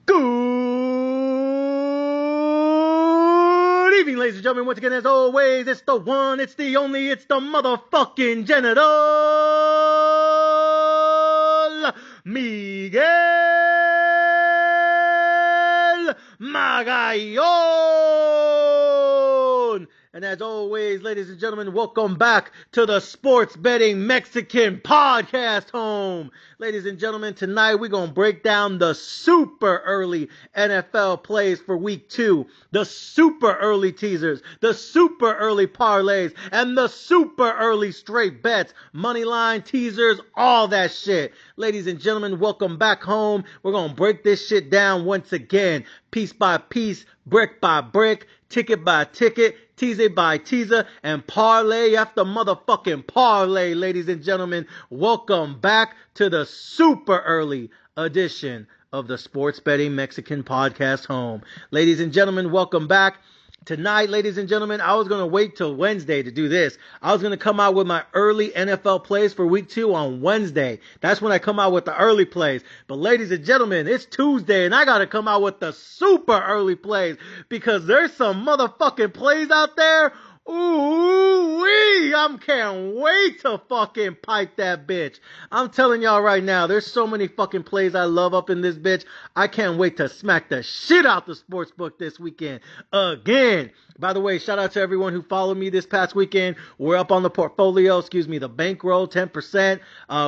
Good evening, ladies and gentlemen. Once again, as always, it's the one, it's the only, it's the motherfucking genital Miguel Magallon. And as always, ladies and gentlemen, welcome back to the Sports Betting Mexican Podcast home. Ladies and gentlemen, tonight we're going to break down the super early NFL plays for week 2, the super early teasers, the super early parlays, and the super early straight bets, money line teasers, all that shit. Ladies and gentlemen, welcome back home. We're going to break this shit down once again, piece by piece, brick by brick, ticket by ticket, teaser by teaser, and parlay after motherfucking parlay, ladies and gentlemen. Welcome back to the super early edition of the Sports Betting Mexican Podcast home. Ladies and gentlemen, welcome back. Tonight, ladies and gentlemen, I was going to wait till Wednesday to do this. I was going to come out with my early NFL plays for week 2 on Wednesday. That's when I come out with the early plays. But ladies and gentlemen, it's Tuesday and I got to come out with the super early plays because there's some motherfucking plays out there. Ooh-wee! I can't wait to fucking pipe that bitch. I'm telling y'all right now, there's so many fucking plays I love up in this bitch. I can't wait to smack the shit out the sports book this weekend. Again. By the way, shout out to everyone who followed me this past weekend. We're up on the portfolio, the bankroll, 10%.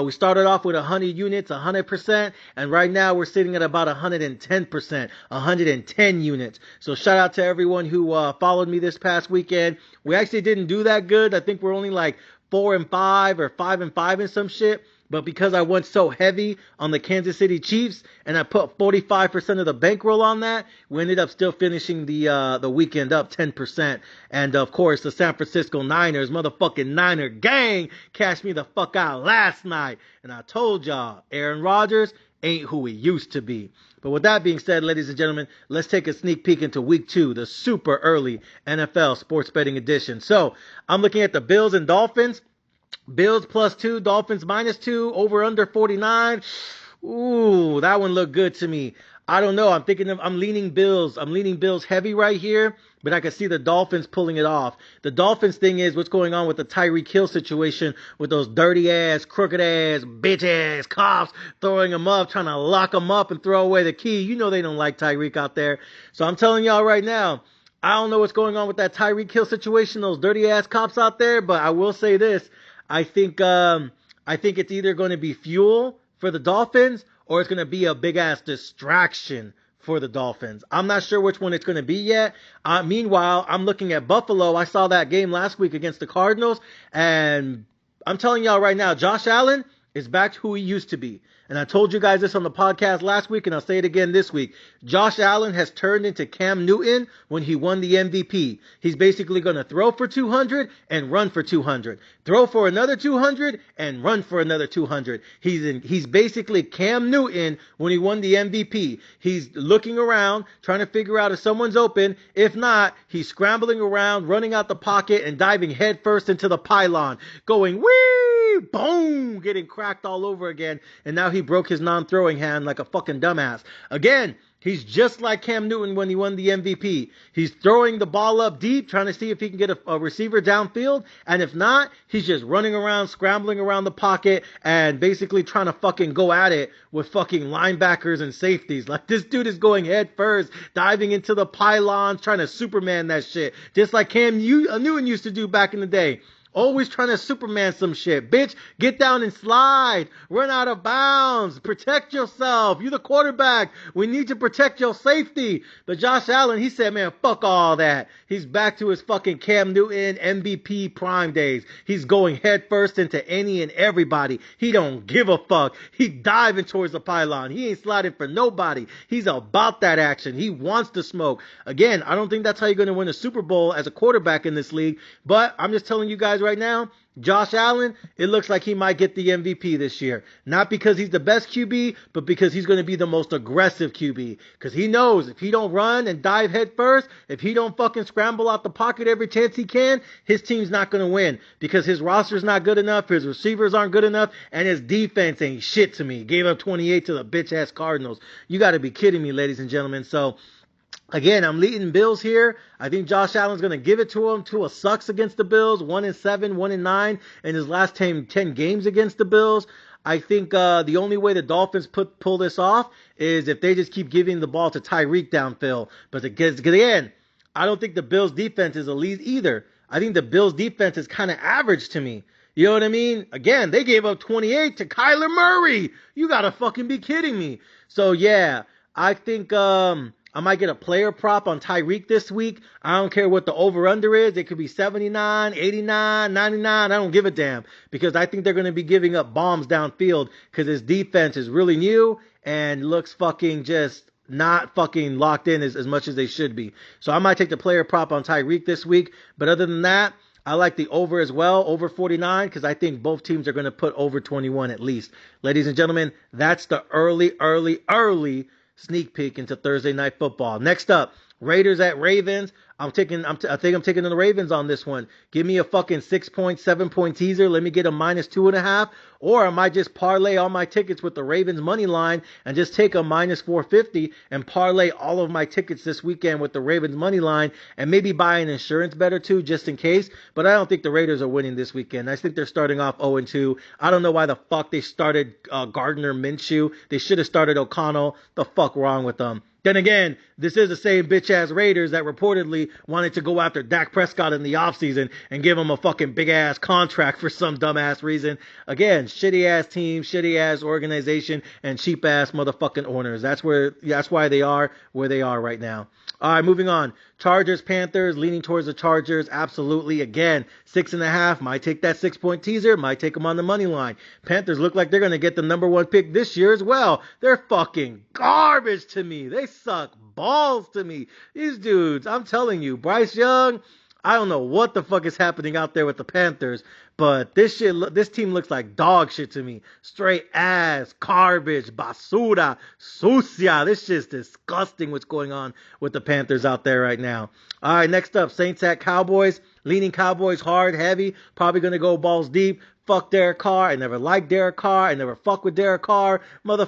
We started off with 100 units, 100%. And right now we're sitting at about 110%, 110 units. So shout out to everyone who followed me this past weekend. We actually didn't do that good. I think we're only like 4-5 or 5-5 and some shit. But because I went so heavy on the Kansas City Chiefs and I put 45% of the bankroll on that, we ended up still finishing the weekend up 10%. And of course, the San Francisco Niners, motherfucking Niner gang, cashed me the fuck out last night. And I told y'all, Aaron Rodgers ain't who he used to be. But with that being said, ladies and gentlemen, let's take a sneak peek into week 2, the super early NFL sports betting edition. So I'm looking at the Bills and Dolphins. Bills +2, Dolphins -2, over under 49. Ooh, that one looked good to me. I don't know. I'm leaning Bills. I'm leaning Bills heavy right here, but I can see the Dolphins pulling it off. The Dolphins thing is what's going on with the Tyreek Hill situation with those dirty ass, crooked ass, bitch ass cops throwing him up, trying to lock him up and throw away the key. You know they don't like Tyreek out there. So I'm telling y'all right now, I don't know what's going on with that Tyreek Hill situation, those dirty ass cops out there, but I will say this. I think it's either going to be fuel for the Dolphins or it's going to be a big ass distraction for the Dolphins. I'm not sure which one it's going to be yet. Meanwhile, I'm looking at Buffalo. I saw that game last week against the Cardinals, and I'm telling y'all right now, Josh Allen is back to who he used to be. And I told you guys this on the podcast last week, and I'll say it again this week. Josh Allen has turned into Cam Newton when he won the MVP. He's basically going to throw for 200 and run for 200. Throw for another 200 and run for another 200. He's basically Cam Newton when he won the MVP. He's looking around, trying to figure out if someone's open. If not, he's scrambling around, running out the pocket, and diving headfirst into the pylon, going, whee, boom, getting cracked all over again. And now he broke his non-throwing hand like a fucking dumbass. Again, he's just like Cam Newton when he won the MVP. He's throwing the ball up deep, trying to see if he can get a receiver downfield. And if not, he's just running around, scrambling around the pocket, and basically trying to fucking go at it with fucking linebackers and safeties. Like, this dude is going head first, diving into the pylons, trying to Superman that shit. Just like Cam Newton used to do back in the day. Always trying to Superman some shit. Bitch, get down and slide. Run out of bounds. Protect yourself. You the quarterback. We need to protect your safety. But Josh Allen, he said, man, fuck all that. He's back to his fucking Cam Newton MVP prime days. He's going head first into any and everybody. He don't give a fuck. He diving towards the pylon. He ain't sliding for nobody. He's about that action. He wants to smoke. Again, I don't think that's how you're going to win a Super Bowl as a quarterback in this league. But I'm just telling you guys right now, Josh Allen, it looks like he might get the MVP this year. Not because he's the best QB, but because he's going to be the most aggressive QB. Because he knows if he don't run and dive head first, if he don't fucking scramble out the pocket every chance he can, his team's not going to win. Because his roster's not good enough, his receivers aren't good enough, and his defense ain't shit to me. Gave up 28 to the bitch-ass Cardinals. You got to be kidding me, ladies and gentlemen. So, again, I'm leading Bills here. I think Josh Allen's going to give it to him. Tua sucks against the Bills. 1-7, 1-9 in his last 10 games against the Bills. I think the only way the Dolphins pull this off is if they just keep giving the ball to Tyreek downfield. But again, I don't think the Bills' defense is elite either. I think the Bills' defense is kind of average to me. You know what I mean? Again, they gave up 28 to Kyler Murray. You got to fucking be kidding me. So, yeah, I think I might get a player prop on Tyreek this week. I don't care what the over-under is. It could be 79, 89, 99. I don't give a damn because I think they're going to be giving up bombs downfield because his defense is really new and looks fucking just not fucking locked in as much as they should be. So I might take the player prop on Tyreek this week. But other than that, I like the over as well, over 49, because I think both teams are going to put over 21 at least. Ladies and gentlemen, that's the early sneak peek into Thursday Night Football. Next up, Raiders at Ravens. I think I'm taking the Ravens on this one. Give me a fucking 6.7 teaser. Let me get a -2.5. Or I might just parlay all my tickets with the Ravens money line and just take a -450 and parlay all of my tickets this weekend with the Ravens money line and maybe buy an insurance bet or two just in case. But I don't think the Raiders are winning this weekend. I think they're starting off 0-2. I don't know why the fuck they started Gardner Minshew. They should have started O'Connell. The fuck wrong with them? Then again, this is the same bitch-ass Raiders that reportedly wanted to go after Dak Prescott in the offseason and give him a fucking big-ass contract for some dumbass reason. Again, shitty-ass team, shitty-ass organization, and cheap-ass motherfucking owners. That's why they are where they are right now. All right, moving on. Chargers, Panthers, leaning towards the Chargers. Absolutely. Again, 6.5. Might take that 6-point teaser. Might take them on the money line. Panthers look like they're going to get the number 1 pick this year as well. They're fucking garbage to me. They suck balls to me. These dudes, I'm telling you, Bryce Young, I don't know what the fuck is happening out there with the Panthers, but this team looks like dog shit to me. Straight ass, garbage, basura, sucia. This shit's disgusting what's going on with the Panthers out there right now. All right, next up, Saints at Cowboys. Leaning Cowboys hard, heavy. Probably going to go balls deep. Fuck Derek Carr. I never liked Derek Carr. I never fuck with Derek Carr.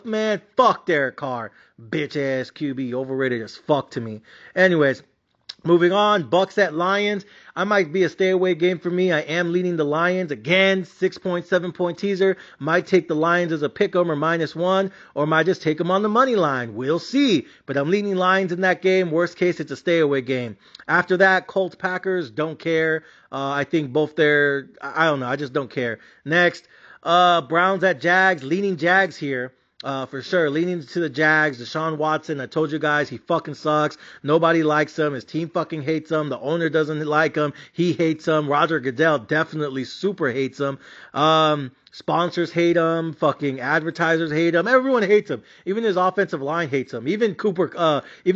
Man, fuck Derek Carr. Bitch ass QB. Overrated as fuck to me. Anyways, moving on, Bucks at Lions. I might be a stay away game for me. I am leaning the Lions. Again, 6.7 point teaser. Might take the Lions as a pick 'em or -1, or might just take them on the money line. We'll see. But I'm leaning Lions in that game. Worst case, it's a stay away game. After that, Colts Packers, don't care. I think both I don't know. I just don't care. Next, Browns at Jags. Leaning Jags here. For sure, leaning to the Jags. Deshaun Watson, I told you guys, he fucking sucks. Nobody likes him. His team fucking hates him. The owner doesn't like him. He hates him. Roger Goodell definitely super hates him. Sponsors hate him. Fucking advertisers hate him. Everyone hates him. Even his offensive line hates him. Even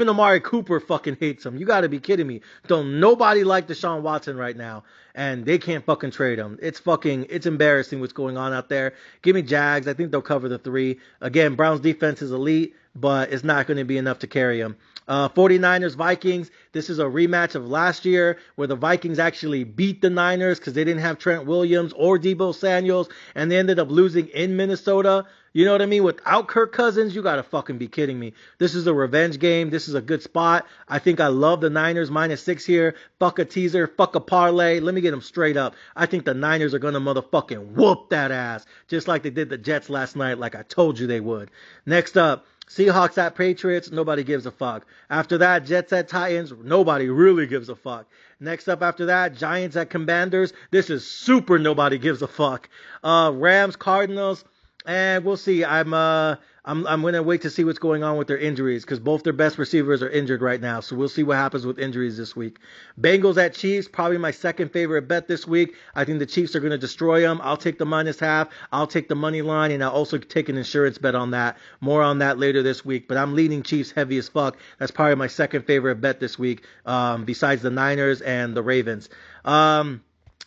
Amari Cooper fucking hates him. You gotta be kidding me. Don't nobody like Deshaun Watson right now. And they can't fucking trade him. It's embarrassing what's going on out there. Give me Jags. I think they'll cover the 3. Again, Browns defense is elite, but it's not going to be enough to carry them. 49ers, Vikings. This is a rematch of last year where the Vikings actually beat the Niners because they didn't have Trent Williams or Deebo Samuels, and they ended up losing in Minnesota. You know what I mean? Without Kirk Cousins, you gotta fucking be kidding me. This is a revenge game. This is a good spot. I think I love the Niners -6 here. Fuck a teaser. Fuck a parlay. Let me get them straight up. I think the Niners are gonna motherfucking whoop that ass. Just like they did the Jets last night, like I told you they would. Next up, Seahawks at Patriots. Nobody gives a fuck. After that, Jets at Titans. Nobody really gives a fuck. Next up after that, Giants at Commanders. This is super nobody gives a fuck. Rams, Cardinals. And we'll see. I'm going to wait to see what's going on with their injuries because both their best receivers are injured right now. So we'll see what happens with injuries this week. Bengals at Chiefs, probably my second favorite bet this week. I think the Chiefs are going to destroy them. I'll take the -1/2. I'll take the money line, and I'll also take an insurance bet on that. More on that later this week. But I'm leaning Chiefs heavy as fuck. That's probably my second favorite bet this week, besides the Niners and the Ravens.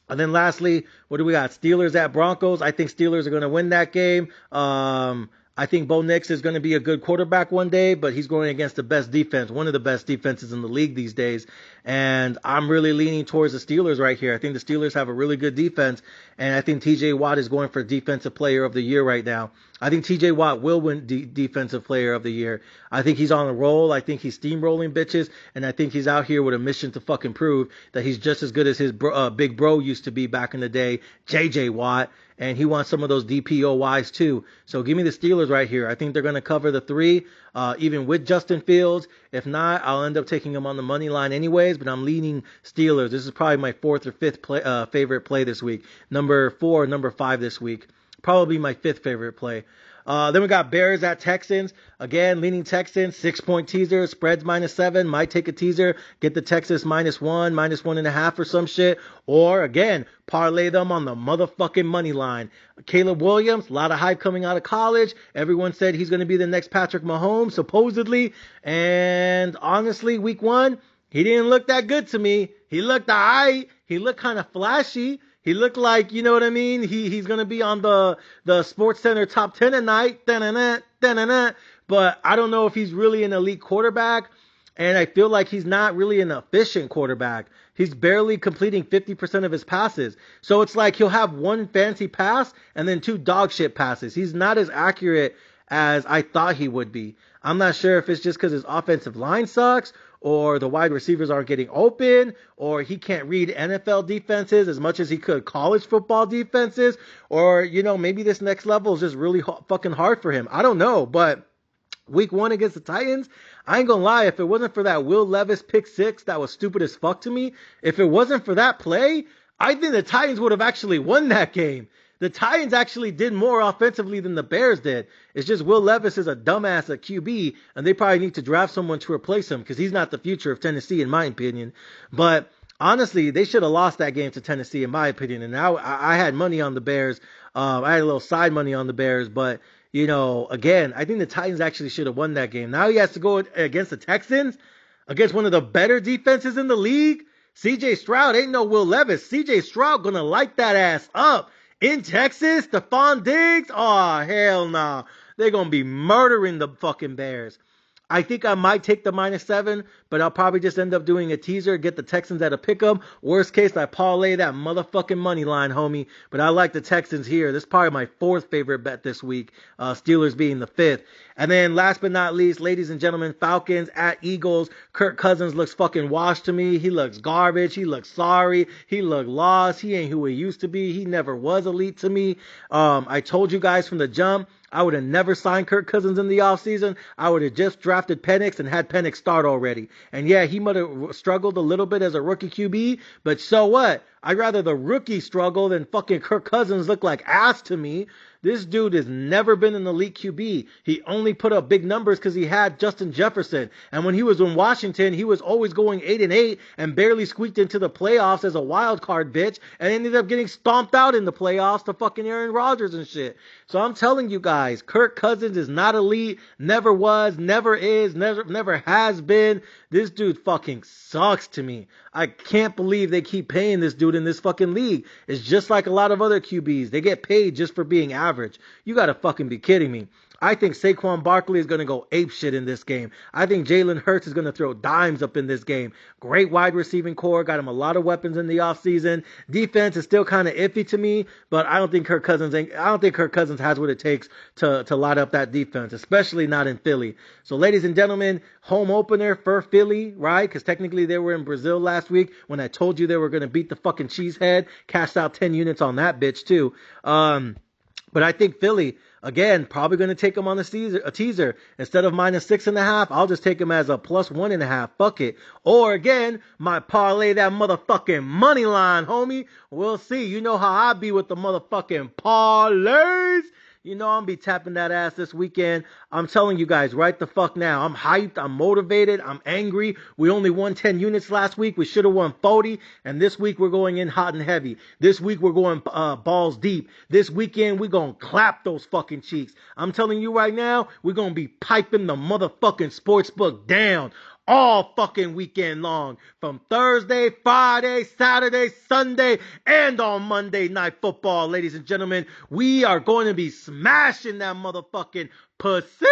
And then lastly, what do we got? Steelers at Broncos. I think Steelers are going to win that game. I think Bo Nix is going to be a good quarterback one day, but he's going against the best defense, one of the best defenses in the league these days. And I'm really leaning towards the Steelers right here. I think the Steelers have a really good defense, and I think TJ Watt is going for Defensive Player of the Year right now. I think TJ Watt will win Defensive Player of the Year. I think he's on a roll. I think he's steamrolling bitches, and I think he's out here with a mission to fucking prove that he's just as good as his big bro used to be back in the day, JJ Watt. And he wants some of those DPOYs too. So give me the Steelers right here. I think they're going to cover the 3, even with Justin Fields. If not, I'll end up taking him on the money line anyways, but I'm leaning Steelers. This is probably my 4th or 5th favorite play this week. Number 4, number 5 this week. Probably my 5th favorite play. Then we got Bears at Texans. Again, leaning Texans, 6-point teaser, spreads -7. Might take a teaser, get the Texas -1, -1.5 or some shit. Or again, parlay them on the motherfucking money line. Caleb Williams, a lot of hype coming out of college. Everyone said he's going to be the next Patrick Mahomes, supposedly. And honestly, week 1, he didn't look that good to me. He looked alright. He looked kind of flashy. He looked like, you know what I mean? He's going to be on the Sports Center top 10 at night. But I don't know if he's really an elite quarterback. And I feel like he's not really an efficient quarterback. He's barely completing 50% of his passes. So it's like he'll have 1 fancy pass and then 2 dog shit passes. He's not as accurate as I thought he would be. I'm not sure if it's just because his offensive line sucks, or the wide receivers aren't getting open, or he can't read NFL defenses as much as he could college football defenses, or, you know, maybe this next level is just really fucking hard for him. I don't know, but week 1 against the Titans, I ain't gonna lie, if it wasn't for that Will Levis pick 6, that was stupid as fuck to me. If it wasn't for that play, I think the Titans would have actually won that game. The Titans actually did more offensively than the Bears did. It's just Will Levis is a dumbass at QB, and they probably need to draft someone to replace him because he's not the future of Tennessee, in my opinion. But honestly, they should have lost that game to Tennessee, in my opinion. And now I had money on the Bears. I had a little side money on the Bears, but you know, again, I think the Titans actually should have won that game. Now he has to go against the Texans, against one of the better defenses in the league. CJ Stroud ain't no Will Levis. CJ Stroud gonna light that ass up. In Texas, Stephon Diggs? Oh, hell nah. They're going to be murdering the fucking Bears. I think I might take the -7, but I'll probably just end up doing a teaser, get the Texans at a pick'em. Worst case, I parlay that motherfucking money line, homie. But I like the Texans here. This is probably my 4th favorite bet this week. Steelers being the 5th. And then last but not least, ladies and gentlemen, Falcons at Eagles. Kirk Cousins looks fucking washed to me. He looks garbage. He looks sorry. He looked lost. He ain't who he used to be. He never was elite to me. I told you guys from the jump, I would have never signed Kirk Cousins in the offseason. I would have just drafted Penix and had Penix start already. And yeah, he might have struggled a little bit as a rookie QB, but so what? I'd rather the rookie struggle than fucking Kirk Cousins look like ass to me. This dude has never been an elite QB. He only put up big numbers because he had Justin Jefferson. And when he was in Washington, he was always going 8-8 and barely squeaked into the playoffs as a wild card bitch and ended up getting stomped out in the playoffs to fucking Aaron Rodgers and shit. So I'm telling you guys, Kirk Cousins is not elite, never was, never is, never has been. This dude fucking sucks to me. I can't believe they keep paying this dude in this fucking league. It's just like a lot of other QBs. They get paid just for being average. You gotta fucking be kidding me. I think Saquon Barkley is going to go apeshit in this game. I think Jalen Hurts is going to throw dimes up in this game. Great wide receiving core. Got him a lot of weapons in the offseason. Defense is still kind of iffy to me, but I don't think Kirk Cousins has what it takes to light up that defense, especially not in Philly. So ladies and gentlemen, home opener for Philly, right? Because technically they were in Brazil last week when I told you they were going to beat the fucking Cheesehead. Cashed out 10 units on that bitch too. But I think Philly, again, probably going to take them on a teaser. Instead of -6.5, I'll just take them as a +1.5. Fuck it. Or again, might parlay that motherfucking money line, homie. We'll see. You know how I be with the motherfucking parlays. You know I'm be tapping that ass this weekend. I'm telling you guys right the fuck now. I'm hyped. I'm motivated. I'm angry. We only won 10 units last week. We should have won 40. And this week we're going in hot and heavy. This week we're going balls deep. This weekend we're going to clap those fucking cheeks. I'm telling you right now, we're going to be piping the motherfucking sports book down. all fucking weekend long. From Thursday, Friday, Saturday, Sunday, and on Monday Night Football, ladies and gentlemen. We are going to be smashing that motherfucking pussy.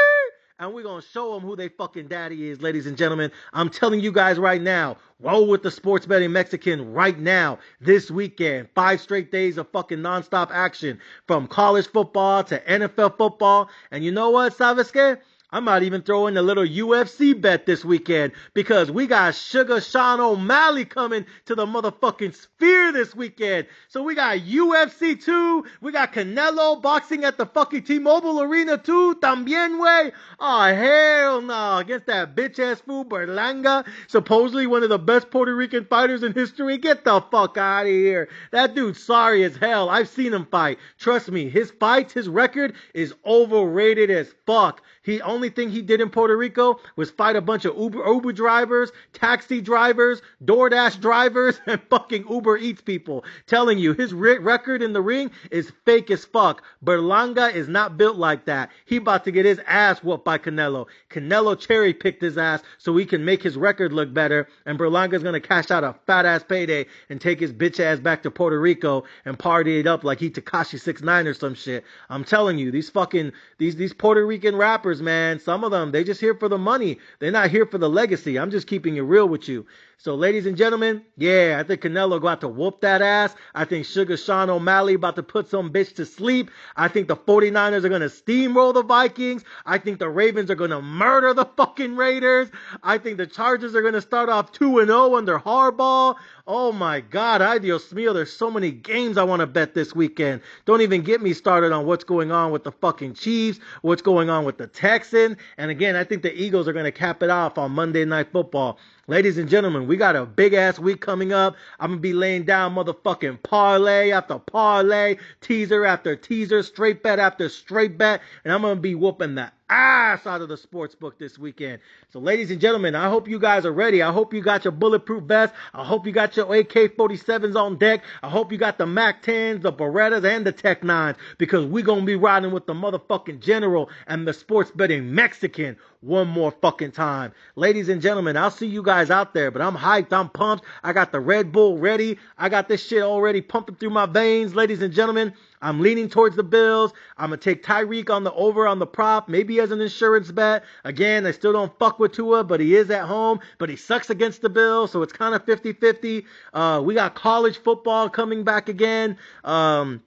And we're going to show them who they fucking daddy is, ladies and gentlemen. I'm telling you guys right now, roll with the Sports Betting Mexican right now, this weekend. 5 straight days of fucking nonstop action, from college football to NFL football. And you know what, ¿sabes qué? I might even throw in a little UFC bet this weekend, because we got Sugar Sean O'Malley coming to the motherfucking Sphere this weekend. So we got UFC 2, we got Canelo boxing at the fucking T-Mobile Arena 2, también, way. Oh, hell no, against that bitch-ass fool Berlanga, supposedly one of the best Puerto Rican fighters in history. Get the fuck out of here. That dude's sorry as hell. I've seen him fight. Trust me, his fights, his record is overrated as fuck. The only thing he did in Puerto Rico was fight a bunch of Uber drivers, taxi drivers, DoorDash drivers, and fucking Uber Eats people. Telling you, his record in the ring is fake as fuck. Berlanga is not built like that. He about to get his ass whooped by Canelo. Canelo cherry-picked his ass so he can make his record look better, and Berlanga's gonna cash out a fat-ass payday and take his bitch ass back to Puerto Rico and party it up like he Tekashi 6ix9ine or some shit. I'm telling you, these fucking, these Puerto Rican rappers, man, some of them, they just here for the money. They're not here for the legacy. I'm just keeping it real with you. So, ladies and gentlemen, yeah, I think Canelo got to whoop that ass. I think Sugar Sean O'Malley about to put some bitch to sleep. I think the 49ers are going to steamroll the Vikings. I think the Ravens are going to murder the fucking Raiders. I think the Chargers are going to start off 2-0 under Harbaugh. Oh my God, ay Dios mío, there's so many games I want to bet this weekend. Don't even get me started on what's going on with the fucking Chiefs, what's going on with the Texans. And again, I think the Eagles are going to cap it off on Monday Night Football. Ladies and gentlemen, we got a big-ass week coming up. I'm going to be laying down motherfucking parlay after parlay, teaser after teaser, straight bet after straight bet, and I'm going to be whooping the ass out of the sports book this weekend. So, ladies and gentlemen, I hope you guys are ready. I hope you got your bulletproof vest. I hope you got your AK-47s on deck. I hope you got the MAC-10s, the Berettas, and the Tech-9s, because we're going to be riding with the motherfucking General and the sports betting Mexican one more fucking time. Ladies and gentlemen, I'll see you guys out there, but I'm hyped. I'm pumped. I got the Red Bull ready. I got this shit already pumping through my veins. Ladies and gentlemen, I'm leaning towards the Bills. I'm going to take Tyreek on the over on the prop, maybe as an insurance bet. Again, I still don't fuck with Tua, but he is at home, but he sucks against the Bills, so it's kind of 50-50. We got college football coming back again. There's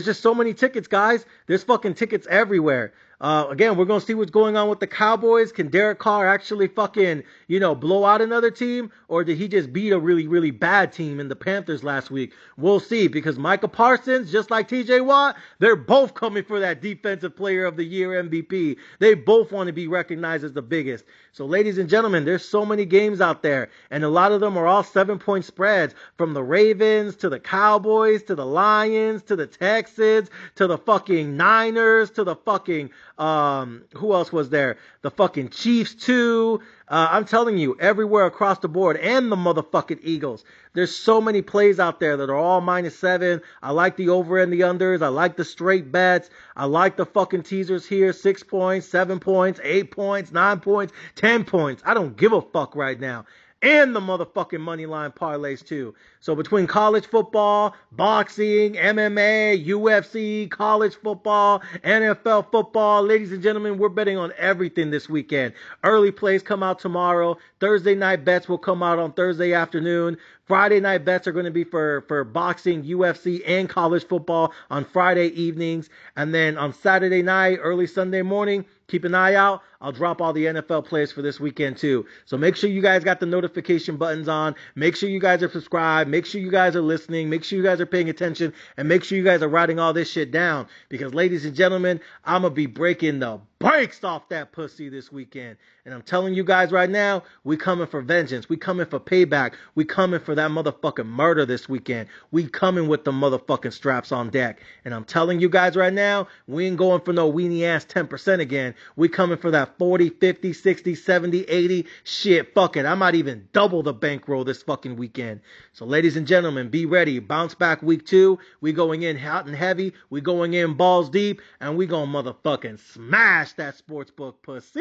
just so many tickets, guys. There's fucking tickets everywhere. Again, we're going to see what's going on with the Cowboys. Can Derek Carr actually fucking, blow out another team? Or did he just beat a really, really bad team in the Panthers last week? We'll see, because Micah Parsons, just like TJ Watt, they're both coming for that Defensive Player of the Year MVP. They both want to be recognized as the biggest. So, ladies and gentlemen, there's so many games out there, and a lot of them are all 7-point spreads, from the Ravens to the Cowboys to the Lions to the Texans to the fucking Niners to the fucking who else was there? The fucking Chiefs too. I'm telling you, everywhere across the board, and the motherfucking Eagles. There's so many plays out there that are all -7. I like the over and the unders. I like the straight bets. I like the fucking teasers here. 6 points, 7 points, 8 points, 9 points, 10 points. I don't give a fuck right now. And the motherfucking money line parlays too. So between college football, boxing, MMA, UFC, college football, NFL football, ladies and gentlemen, we're betting on everything this weekend. Early plays come out tomorrow. Thursday night bets will come out on Thursday afternoon. Friday night bets are going to be for boxing, UFC, and college football on Friday evenings. And then on Saturday night, early Sunday morning, keep an eye out. I'll drop all the NFL plays for this weekend too. So make sure you guys got the notification buttons on. Make sure you guys are subscribed. Make sure you guys are listening. Make sure you guys are paying attention. And make sure you guys are writing all this shit down. Because, ladies and gentlemen, I'm going to be breaking the brakes off that pussy this weekend. And I'm telling you guys right now, we coming for vengeance. We coming for payback. We coming for that motherfucking murder this weekend. We coming with the motherfucking straps on deck. And I'm telling you guys right now, we ain't going for no weenie ass 10% again. We coming for that 40, 50, 60, 70, 80. Shit, fuck it. I might even double the bankroll this fucking weekend. So, ladies and gentlemen, be ready. Bounce back week 2. We going in hot and heavy. We going in balls deep. And we gonna motherfucking smash that sportsbook pussy.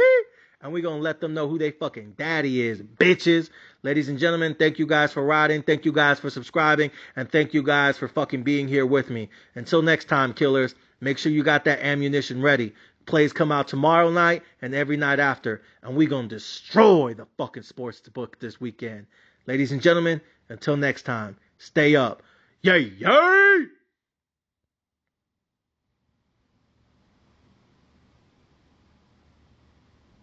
and we're going to let them know who they fucking daddy is, bitches. Ladies and gentlemen, thank you guys for riding. Thank you guys for subscribing. And thank you guys for fucking being here with me. Until next time, killers, make sure you got that ammunition ready. Plays come out tomorrow night and every night after. And we going to destroy the fucking sports book this weekend. Ladies and gentlemen, until next time, stay up. Yay, yay!